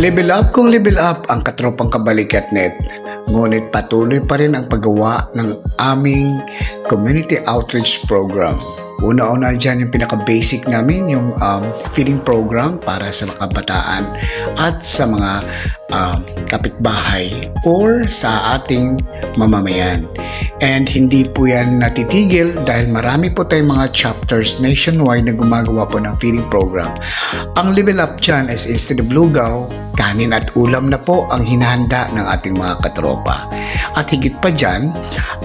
Level up kung level up ang katropang Kabalikat.net, ngunit patuloy pa rin ang paggawa ng aming community outreach program. Una-una dyan yung pinaka-basic namin, yung feeding program para sa mga kabataan at sa mga kapitbahay or sa ating mamamayan. And hindi po yan natitigil dahil marami po tayong mga chapters nationwide na gumagawa po ng feeding program. Ang level up dyan is instead of lugaw, kanin at ulam na po ang hinahanda ng ating mga katropa. At higit pa dyan,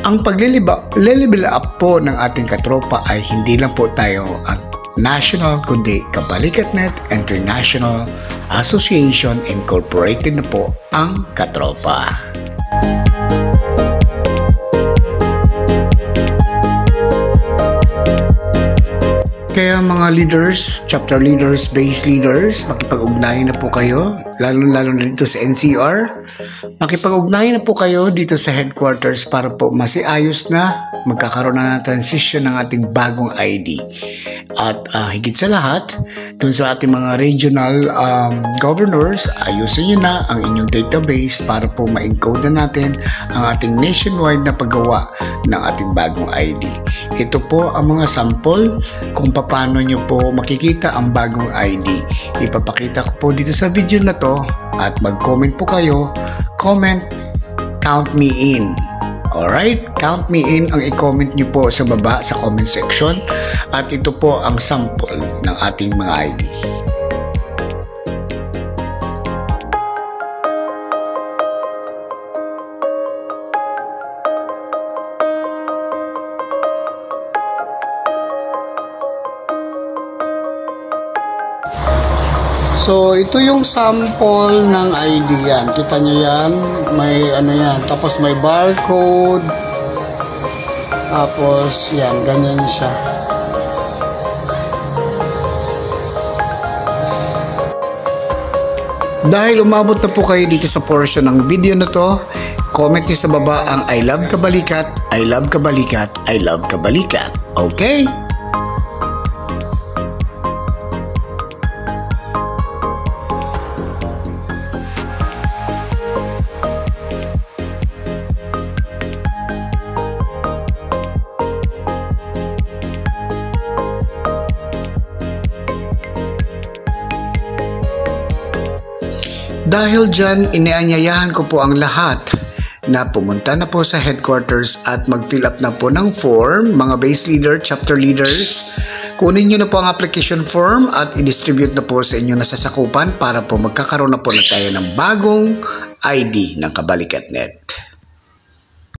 ang pagle-level up po ng ating katropa ay hindi lang po tayo ang national kundi Kabalikat.net International Association Incorporated na po ang katropa. Kaya mga leaders, chapter leaders, base leaders, makipag-ugnayan na po kayo, lalo-lalo na dito sa NCR. Makipag-ugnayan na po kayo dito sa headquarters para po masiayos na magkakaroon na ng transition ng ating bagong ID. At higit sa lahat, dun sa ating mga regional governors, ayusin nyo na ang inyong database para po ma-encode na natin ang ating nationwide na paggawa ng ating bagong ID. Ito po ang mga sample kung paano nyo po makikita ang bagong ID. Ipapakita ko po dito sa video na to at mag-comment po kayo. Comment, count me in. Alright, count me in ang i-comment nyo po sa baba sa comment section at ito po ang sample ng ating mga ID. So, ito yung sample ng ID yan. Kita nyo yan. May ano yan. Tapos may barcode. Tapos, yan. Ganyan siya. Dahil umabot na po kayo dito sa portion ng video na to, comment nyo sa baba ang I love Kabalikat, I love Kabalikat, I love Kabalikat. Okay? Dahil dyan, inianyayahan ko po ang lahat na pumunta na po sa headquarters at mag-fill up na po ng form, mga base leader, chapter leaders. Kunin nyo na po ang application form at i-distribute na po sa inyo na sasakupan para po magkakaroon na po na tayo ng bagong ID ng Kabalikat.net.